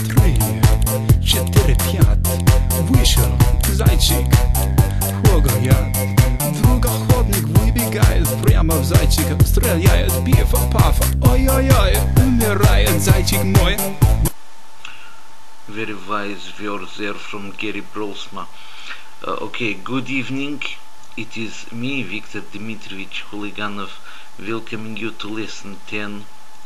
3, 4, 5. Вышел зайчик, хлогояд. Двухоходник выбегает прямо в зайчика, стреляет, пифа-пафа. Ой-ой-ой, умирает зайчик мой. Very wise words there from Gary Brosma. Okay, good evening. It is me, Viktor Dmitrievich Huliganov, welcoming you to lesson 10,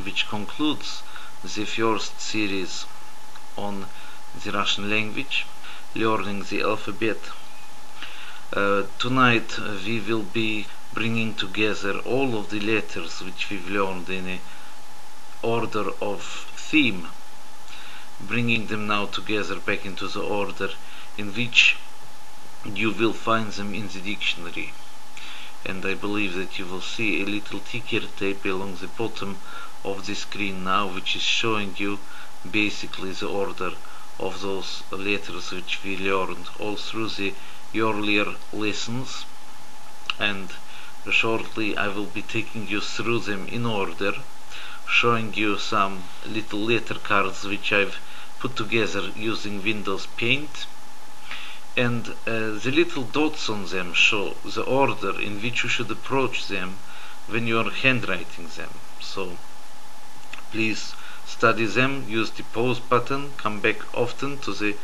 which concludes the first series on the Russian language, learning the alphabet. Tonight we will be bringing together all of the letters which we've learned in a order of theme, bringing them now together back into the order in which you will find them in the dictionary. And I believe that you will see a little ticker tape along the bottom of the screen now, which is showing you basically the order of those letters which we learned all through the earlier lessons, and shortly I will be taking you through them in order, showing you some little letter cards which I've put together using Windows Paint, and the little dots on them show the order in which you should approach them when you are handwriting them. So please study them, use the pause button, come back often to the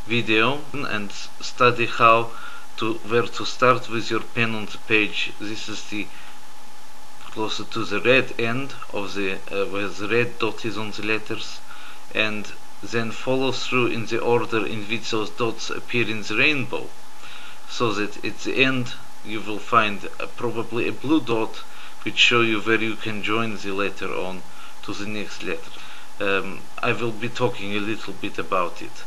video and study where to start with your pen on the page. This is the closer to the red end of the where the red dot is on the letters, and then follow through in the order in which those dots appear in the rainbow, so that at the end you will find probably a blue dot which show you where you can join the letter on to the next letter. I will be talking a little bit about it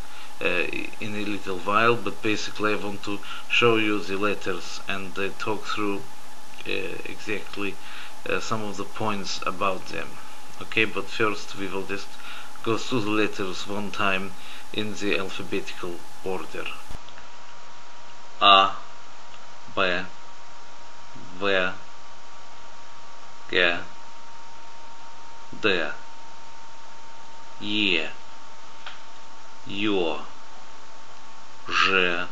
in a little while, but basically I want to show you the letters and talk through exactly some of the points about them. Okay, but first we will just go through the letters one time in the alphabetical order. A, B, V, G, D, E, Ё, Ж,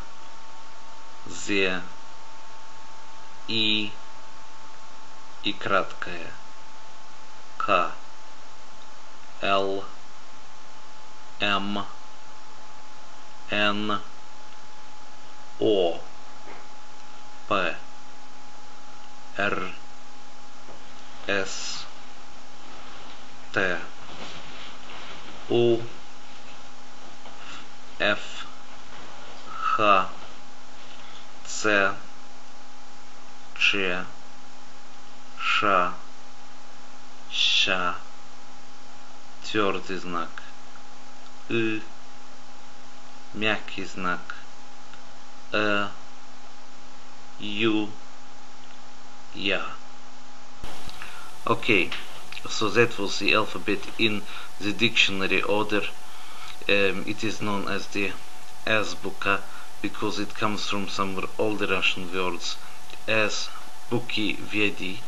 З, И краткое, К, Л, М, Н, О, П, Р, С, Т, У, Ф, Х, Ц, Ч, Ш, Щ, твердый знак, мягкий знак, Ю, Я. Okay, so that was the alphabet in the dictionary order. It is known as the Azbuka because it comes from some older Russian words, Azbuki Vedi,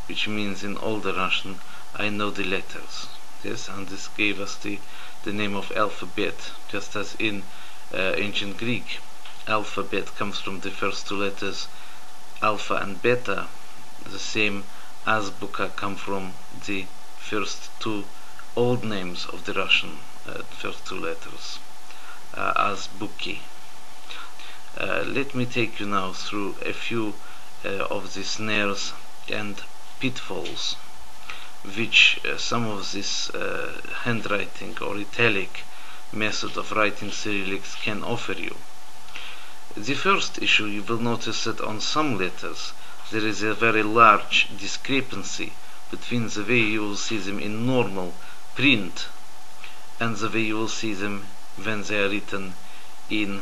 which means in older Russian, I know the letters. Yes, and this gave us the name of alphabet, just as in ancient Greek, alphabet comes from the first two letters alpha and beta. The same Azbuka come from the first two old names of the Russian first two letters, Azbuki. Let me take you now through a few of the snares and pitfalls which some of this handwriting or italic method of writing Cyrillics can offer you. The first issue, you will notice that on some letters there is a very large discrepancy between the way you will see them in normal print and the way you will see them when they are written in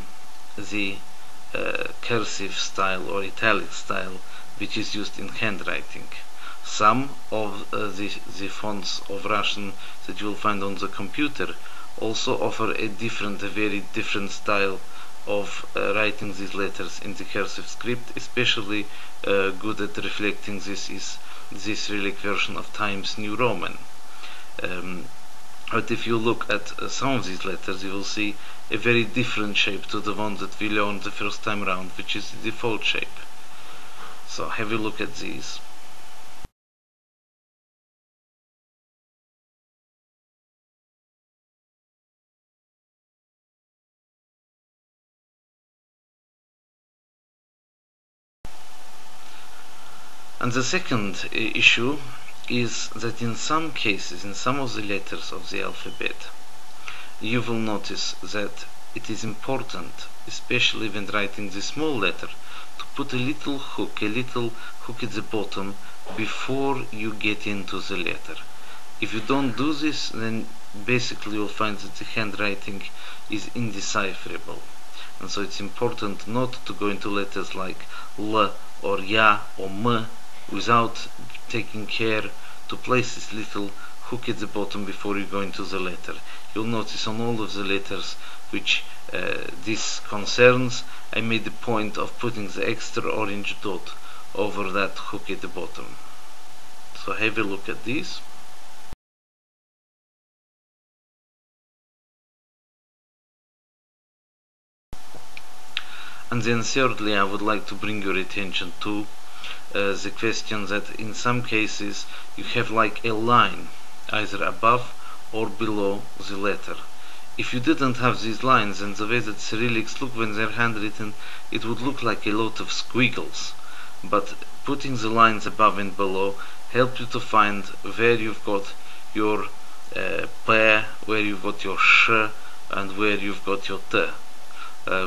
the cursive style or italic style which is used in handwriting. Some of the fonts of Russian that you will find on the computer also offer a very different style of writing these letters in the cursive script. Especially good at reflecting this is the Cyrillic version of Times New Roman. But if you look at some of these letters, you will see a very different shape to the one that we learned the first time around, which is the default shape. So have a look at these. And the second issue is that in some cases, in some of the letters of the alphabet, you will notice that it is important, especially when writing the small letter, to put a little hook at the bottom before you get into the letter. If you don't do this, then basically you'll find that the handwriting is indecipherable. And so it's important not to go into letters like L or Ya or M without taking care to place this little hook at the bottom before you go into the letter. You'll notice on all of the letters which this concerns, I made the point of putting the extra orange dot over that hook at the bottom. So have a look at this. And then thirdly, I would like to bring your attention to the question that in some cases you have like a line either above or below the letter. If you didn't have these lines, and the way that Cyrillics look when they're handwritten, it would look like a lot of squiggles. But putting the lines above and below help you to find where you've got your P, where you've got your sh, and where you've got your T,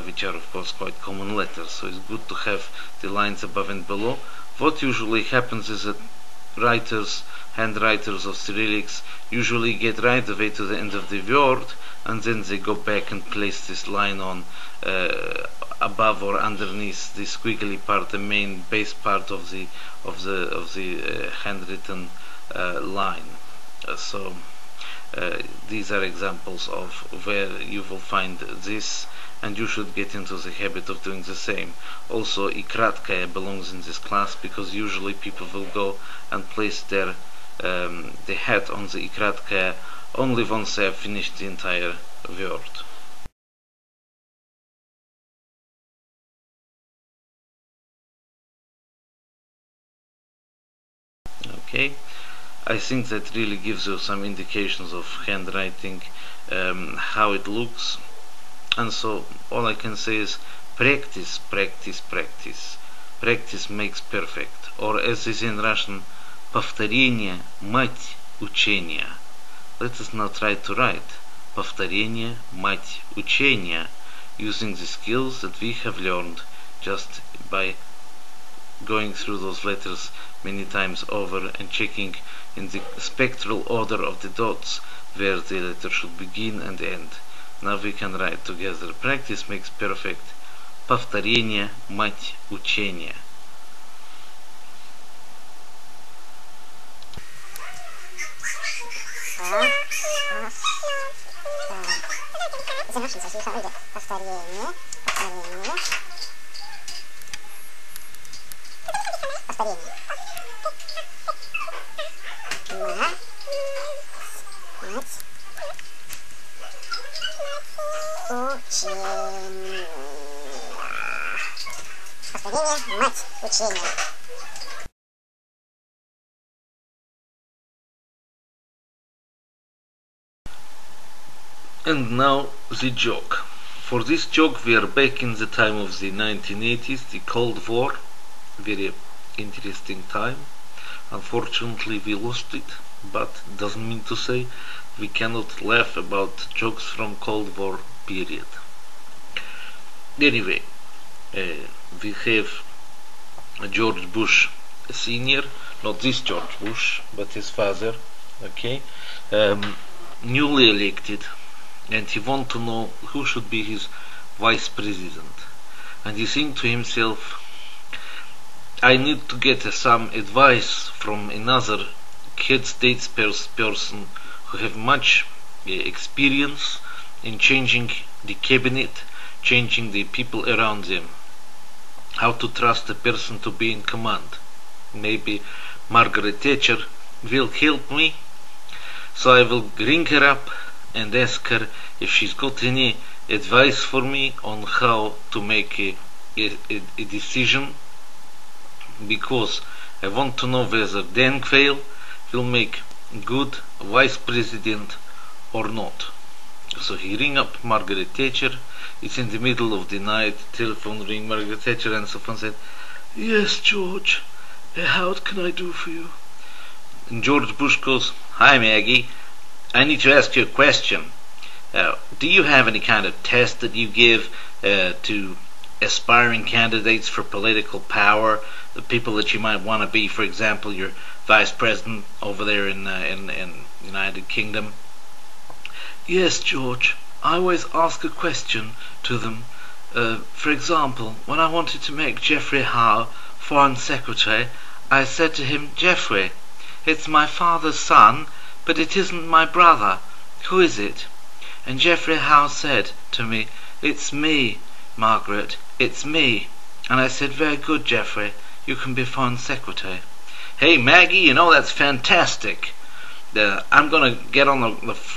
which are of course quite common letters. So it's good to have the lines above and below. What usually happens is that handwriters of Cyrillics usually get right away to the end of the word, and then they go back and place this line on above or underneath the squiggly part, the main base part of the handwritten line. These are examples of where you will find this, and you should get into the habit of doing the same. Also, Ikratskaya belongs in this class because usually people will go and place their the hat on the Ikratskaya only once they have finished the entire word. Okay, I think that really gives you some indications of handwriting, how it looks. And so all I can say is practice, practice, practice. Practice makes perfect. Or as is in Russian, повторение – мать учения. Let us now try to write повторение – мать учения, using the skills that we have learned just by going through those letters many times over and checking in the spectral order of the dots where the letter should begin and end. Now we can write together. Practice makes perfect. Повторение – мать учения. Мать учения. And now the joke. For this joke we are back in the time of the 1980s, the Cold War. Very interesting time. Unfortunately we lost it, but doesn't mean to say we cannot laugh about jokes from Cold War period. Anyway, we have George Bush Senior, not this George Bush, but his father, okay, newly elected, and he wants to know who should be his vice president. And he thinks to himself, I need to get some advice from another head statesperson who have much experience in changing the cabinet, changing the people around them. How to trust a person to be in command. Maybe Margaret Thatcher will help me. So I will ring her up and ask her if she's got any advice for me on how to make a decision, because I want to know whether Dan Quayle will make good vice president or not. So he ring up Margaret Thatcher. It's in the middle of the night. Telephone ring. Margaret Thatcher answered phone, said, "Yes, George. How can I do for you?" And George Bush goes, "Hi, Maggie. I need to ask you a question. Do you have any kind of test that you give to aspiring candidates for political power, the people that you might want to be, for example, your vice president over there in United Kingdom?" "Yes, George. I always ask a question to them. For example, when I wanted to make Geoffrey Howe Foreign Secretary, I said to him, 'Geoffrey, it's my father's son, but it isn't my brother. Who is it?' And Geoffrey Howe said to me, 'It's me, Margaret, it's me.' And I said, 'Very good, Geoffrey, you can be Foreign Secretary.'" "Hey, Maggie, you know, that's fantastic. I'm going to get on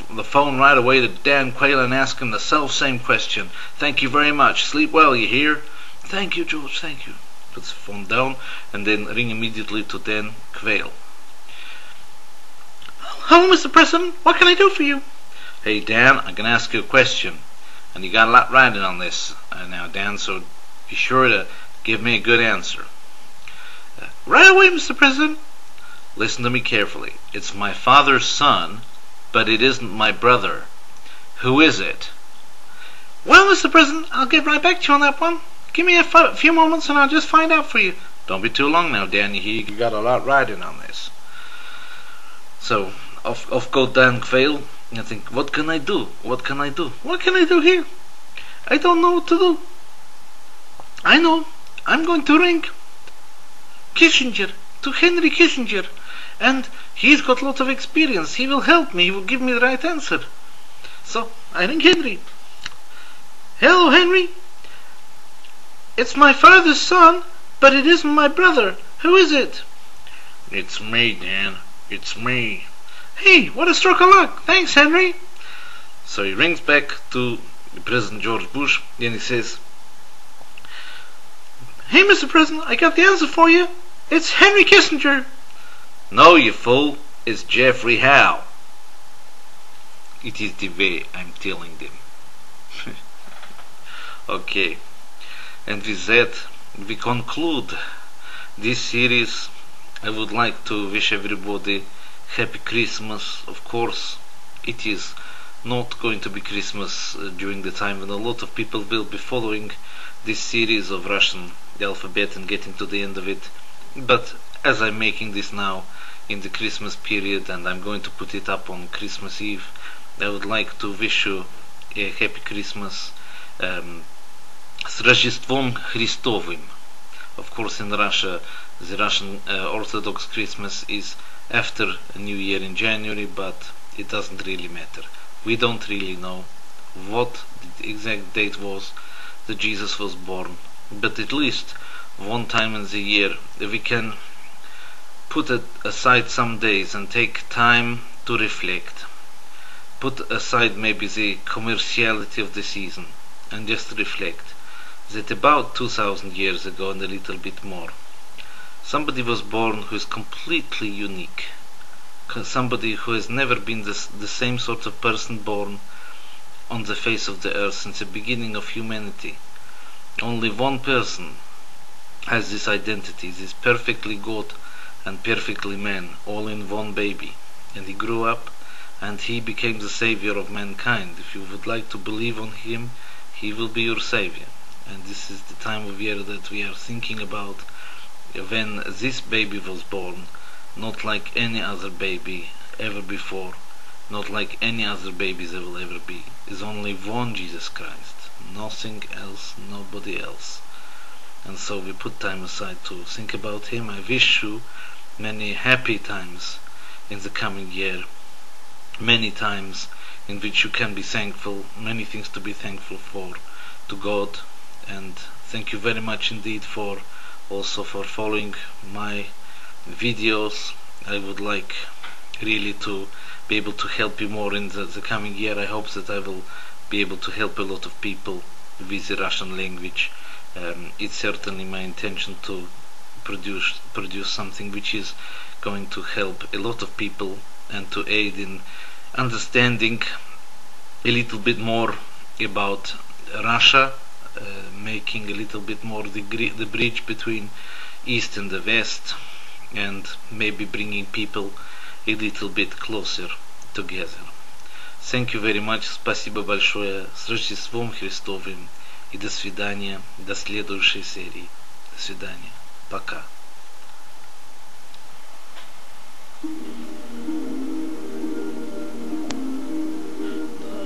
the phone right away to Dan Quayle and ask him the self-same question. Thank you very much. Sleep well, you hear?" "Thank you, George, thank you." Puts the phone down and then ring immediately to Dan Quayle. "Hello, Mr. President. What can I do for you?" "Hey, Dan, I'm going to ask you a question. And you got a lot riding on this now, Dan, so be sure to give me a good answer." "Right away, Mr. President." "Listen to me carefully. It's my father's son, but it isn't my brother. Who is it?" "Well, Mr. President, I'll get right back to you on that one. Give me a few moments and I'll just find out for you." "Don't be too long now, Dan. You got a lot riding on this." So off go Dan Quayle. I think, what can I do? What can I do? What can I do here? I don't know what to do. I know. I'm going to ring Kissinger, to Henry Kissinger, and he's got a lot of experience. He will help me. He will give me the right answer. So I ring Henry. "Hello, Henry. It's my father's son, but it isn't my brother. Who is it?" "It's me, Dan. It's me." "Hey, what a stroke of luck. Thanks, Henry." So he rings back to President George Bush, and he says, "Hey, Mr. President, I got the answer for you. It's Henry Kissinger." "No, you fool. It's Geoffrey Howe." It is the way I'm telling them. Okay. And with that, we conclude this series. I would like to wish everybody Happy Christmas. Of course, it is not going to be Christmas during the time when a lot of people will be following this series of Russian alphabet and getting to the end of it. But as I'm making this now in the Christmas period and I'm going to put it up on Christmas Eve, I would like to wish you a Happy Christmas с Рождеством Христовым. Of course, in Russia, the Russian Orthodox Christmas is after New Year in January, but it doesn't really matter. We don't really know what the exact date was that Jesus was born, but at least one time in the year we can put aside some days and take time to reflect. Put aside maybe the commerciality of the season and just reflect that about 2000 years ago and a little bit more, somebody was born who is completely unique. Somebody who has never been the same sort of person born on the face of the earth since the beginning of humanity. Only one person has this identity, this perfectly God and perfectly man, all in one baby. And he grew up and he became the savior of mankind. If you would like to believe on him, he will be your savior. And this is the time of year that we are thinking about when this baby was born, not like any other baby ever before, not like any other babies there will ever be. Is only one Jesus Christ, nothing else, nobody else. And so we put time aside to think about him. I wish you many happy times in the coming year, many times in which you can be thankful, many things to be thankful for to God. And thank you very much indeed for also for following my videos. I would like really to be able to help you more in the coming year. I hope that I will be able to help a lot of people with the Russian language. It's certainly my intention to produce something which is going to help a lot of people and to aid in understanding a little bit more about Russia, making a little bit more the bridge between East and the West, and maybe bringing people a little bit closer together. Thank you very much. Спасибо большое. С Рождеством Христовым. И до свидания. До следующей серии. До свидания. Пока.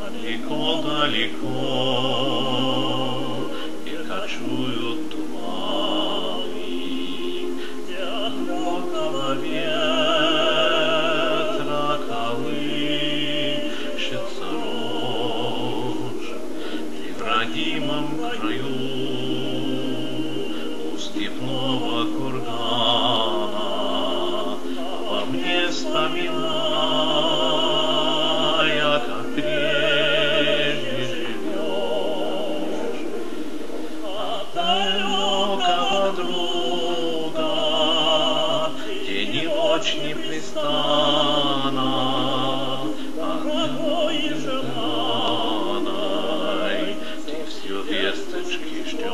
Далеко-далеко и кочуют туманы, где от легкого ветра колышется рожь. Ты в родимом краю у степного кургана обо мне вспоминая, как прежде живешь. От далекого друга день и ночь непрестанно, одной и желанной ты все весточки ждешь.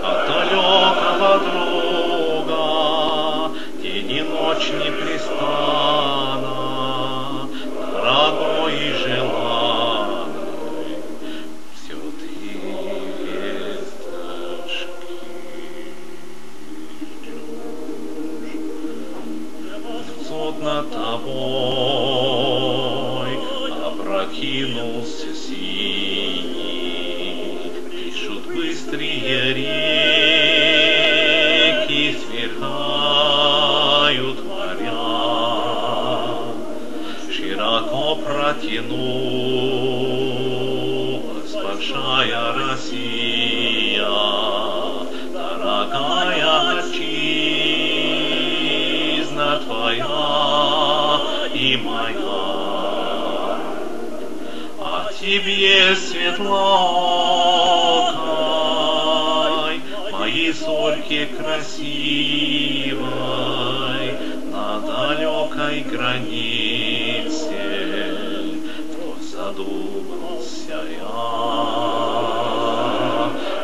От далекого друга день и ночь непрестанно, дорогой и желанный, все ты весточки ждешь. Суд над тобой опрокинулся синий, пишут быстрые реки, сверкают моря. Широко протянулась большая Россия, дорогая отчизна твоя и моя. А тебе, светлоокой, моей зорьке красивой, на далекой границе вновь задумался я.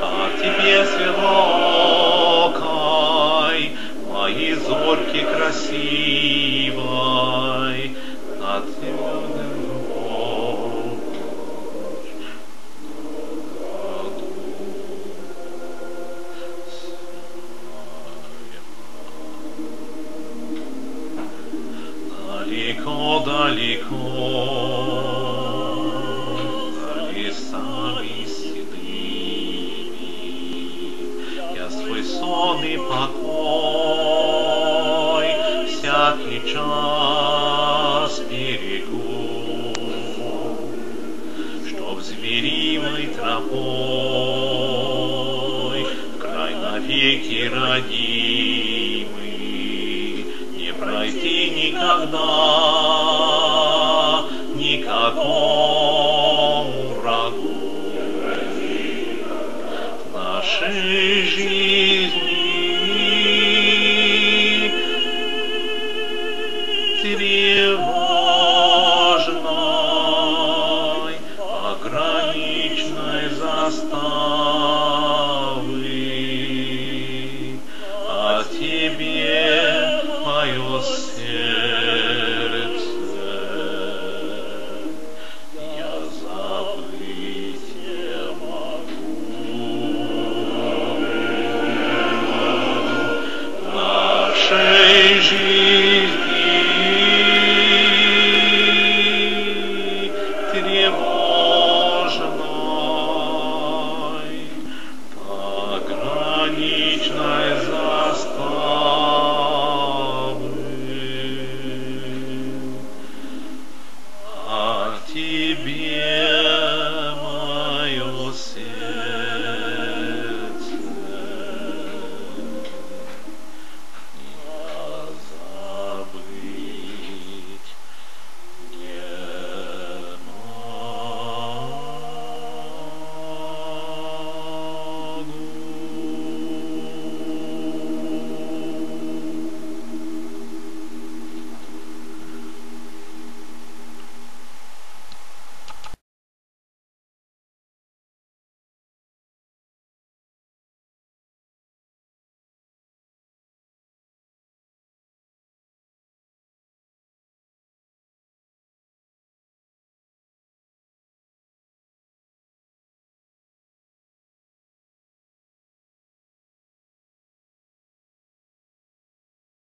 А тебе, светлоокой, моей зорьке красивой, над звездным далеко за лесами седыми я свой сон и покой всякий час берегу, чтоб звериной тропой в край навеки родимый не пройти никогда никакому врагу нашей жизни. Тревожной, пограничной заставы, а тебе мое сердце я забыть не могу. Нашей жизни тревожной.